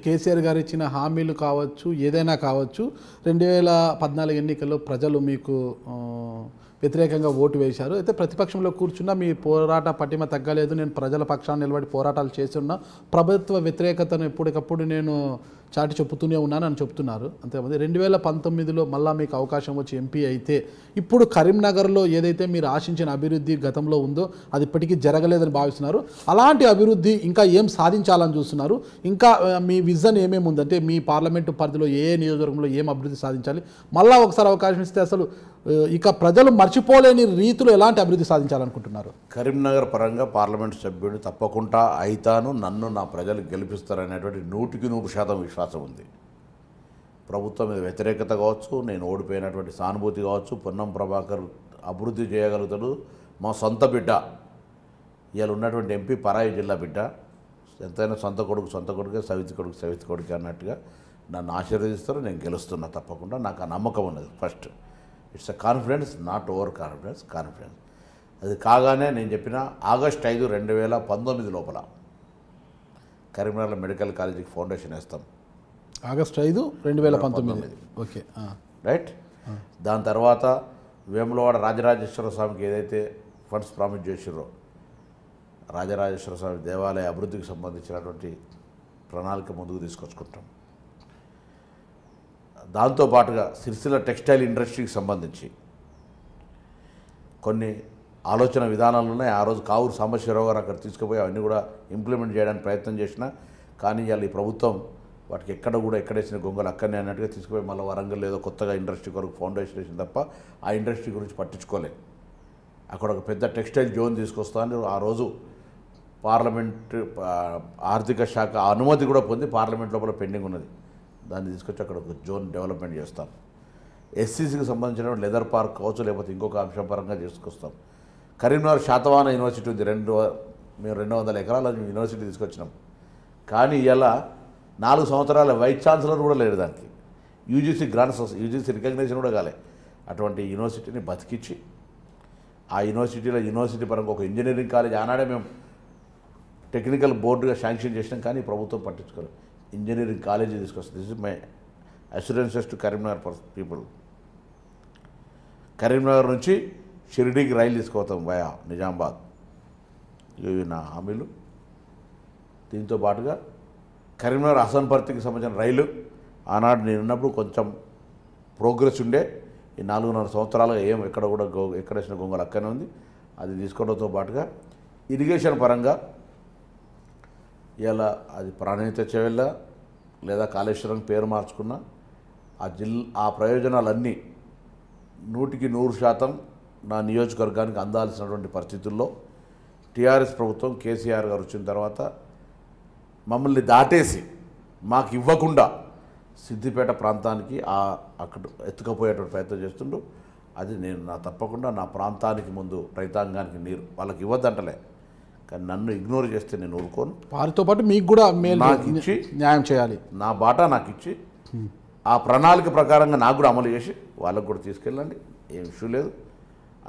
కేసీఆర్ గారు ఇచ్చిన హామీలు కావచ్చు, ఏదైనా కావచ్చు, 2014 ఎన్నికల్లో ప్రజలు మీకు వ్యతిరేకంగా ఓటు వేశారు. అయితే ప్రతిపక్షంలో కూర్చున్నా మీ పోరాట పటిమ తగ్గలేదు, నేను ప్రజల పక్షాన్ని నిలబడి పోరాటాలు చేస్తున్నా, ప్రభుత్వ వ్యతిరేకతను ఎప్పటికప్పుడు నేను చాటి చెప్పుతూనే ఉన్నాను అని చెప్తున్నారు. అంతేమంది 2019లో మళ్ళీ మీకు అవకాశం వచ్చి ఎంపీ అయితే ఇప్పుడు కరీంనగర్లో ఏదైతే మీరు ఆశించిన అభివృద్ధి గతంలో ఉందో అది ఇప్పటికీ జరగలేదని భావిస్తున్నారు. అలాంటి అభివృద్ధి ఇంకా ఏం సాధించాలని చూస్తున్నారు? ఇంకా మీ విజన్ ఏమేమి ఉంది? అంటే మీ పార్లమెంటు పరిధిలో ఏ నియోజకవర్గంలో ఏం అభివృద్ధి సాధించాలి? మళ్ళీ ఒకసారి అవకాశం ఇస్తే అసలు ఇక ప్రజలు మర్చిపోలేని రీతిలో ఎలాంటి అభివృద్ధి సాధించాలనుకుంటున్నారు? కరీంనగర్ పరంగా పార్లమెంట్ సభ్యుడు తప్పకుండా అయితాను, నన్ను నా ప్రజలు గెలిపిస్తారనేటువంటి 100% విశ్వాసం ఉంది. ప్రభుత్వం మీద వ్యతిరేకత కావచ్చు, నేను ఓడిపోయినటువంటి సానుభూతి కావచ్చు, పొన్నం ప్రభాకర్ అభివృద్ధి చేయగలుగుతాడు, మా సొంత బిడ్డ, ఇవాళ ఉన్నటువంటి ఎంపీ పరాయి జిల్లా బిడ్డ, ఎంతైనా సొంత కొడుకే, సవితి కొడుకే అన్నట్టుగా నన్ను ఆశీర్వదిస్తారు, నేను గెలుస్తున్నా తప్పకుండా. నాకు ఆ నమ్మకం ఉన్నది. First it's a confidence, not over confidence. అది కాగానే నేను చెప్పిన ఆగస్టు 5, 2019 లోపల కరీంనగర్ మెడికల్ కాలేజీకి ఫౌండేషన్ వేస్తాం. ఆగస్టు 5, 2019. Okay, right. దాని తర్వాత వేములవాడ రాజరాజేశ్వర స్వామికి ఏదైతే ఫండ్స్ ప్రామిస్ చేసిర్రో, రాజరాజేశ్వర స్వామి దేవాలయ అభివృద్ధికి సంబంధించినటువంటి ప్రణాళిక ముందుకు తీసుకొచ్చుకుంటాం. దాంతోపాటుగా సిరిసిల్ల టెక్స్టైల్ ఇండస్ట్రీకి సంబంధించి కొన్ని ఆలోచన విధానాలు ఉన్నాయి. ఆ రోజు కావూరు సాంబశివరావు గారు అక్కడ తీసుకుపోయి అవన్నీ కూడా ఇంప్లిమెంట్ చేయడానికి ప్రయత్నం చేసినా, కానీ ఇవాళ ఈ ప్రభుత్వం వాటికి ఎక్కడేసిన గొంగలు అక్కడనే అన్నట్టుగా తీసుకుపోయి మళ్ళీ వరంగల్ ఏదో కొత్తగా ఇండస్ట్రీ కొరకు ఫౌండేషన్ వేసిన తప్ప ఆ ఇండస్ట్రీ గురించి పట్టించుకోలేదు. అక్కడ ఒక పెద్ద టెక్స్టైల్ జోన్ తీసుకొస్తామని ఆ రోజు పార్లమెంట్ ఆర్థిక శాఖ అనుమతి కూడా పొంది పార్లమెంట్ లోపల పెండింగ్ ఉన్నది. దాన్ని తీసుకొచ్చి అక్కడ ఒక జోన్ డెవలప్మెంట్ చేస్తాం. ఎస్సీసీకి సంబంధించిన లెదర్ పార్క్ కావచ్చు, లేకపోతే ఇంకొక అంశం పరంగా చేసుకొస్తాం. కరీంనగర్ శాతవాహన యూనివర్సిటీ ఉంది, మేము 200 ఎకరాల యూనివర్సిటీ తీసుకొచ్చినాం. కానీ ఇలా 4 సంవత్సరాల వైస్ ఛాన్సలర్ కూడా లేడు దానికి. యూజీసీ యూజీసీ రికగ్నేషన్ కూడా కాలే. అటువంటి యూనివర్సిటీని బతికించి ఆ యూనివర్సిటీ పరంగా ఒక ఇంజనీరింగ్ కాలేజ్ ఆనాడే మేము టెక్నికల్ బోర్డుగా శాంక్షన్ చేసినాం, కానీ ప్రభుత్వం పట్టించుకోలేదు. ఇంజనీరింగ్ కాలేజీ తీసుకొస్తుంది. This is my assurances to Karimnagar people. Karimnagar నుంచి షిరిడీకి రైలు తీసుకుపోతాం వయా నిజామాబాద్. ఇవి నా హామీలు. దీంతో పాటుగా కరీంనగర్ హసన్పర్తికి సంబంధించిన రైలు ఆనాడు నేనున్నప్పుడు కొంచెం ప్రోగ్రెస్ ఉండే. ఈ 4.5 సంవత్సరాలుగా ఎక్కడేసిన గొంగలు అక్కనే ఉంది. అది తీసుకోవడంతో పాటుగా ఇరిగేషన్ పరంగా ఇలా అది ప్రాణహిత చెవెళ్ళ లేదా కాళేశ్వరం పేరు మార్చుకున్న ఆ ప్రయోజనాలన్నీ 100% నా నియోజకవర్గానికి అందాల్సినటువంటి పరిస్థితుల్లో టీఆర్ఎస్ ప్రభుత్వం కేసీఆర్ గారు వచ్చిన తర్వాత మమ్మల్ని దాటేసి మాకు ఇవ్వకుండా సిద్దిపేట ప్రాంతానికి అక్కడ ఎత్తుకపోయేటువంటి ప్రయత్నం చేస్తుండు. అది నేను తప్పకుండా నా ప్రాంతానికి ముందు రైతాంగానికి నీరు వాళ్ళకి ఇవ్వద్దంటలే, కానీ నన్ను ఇగ్నోర్ చేస్తే నేను ఊరుకోను. వారితో పాటు మీకు కూడా నాకు ఇచ్చి న్యాయం చేయాలి, నా బాటా నాకు ఇచ్చి ఆ ప్రణాళిక ప్రకారంగా నాకు కూడా అమలు చేసి వాళ్ళకు కూడా తీసుకెళ్ళండి, ఏం ఇష్యూ లేదు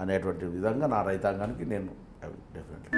అనేటువంటి విధంగా నా రైతాంగానికి నేను డెఫినెట్లీ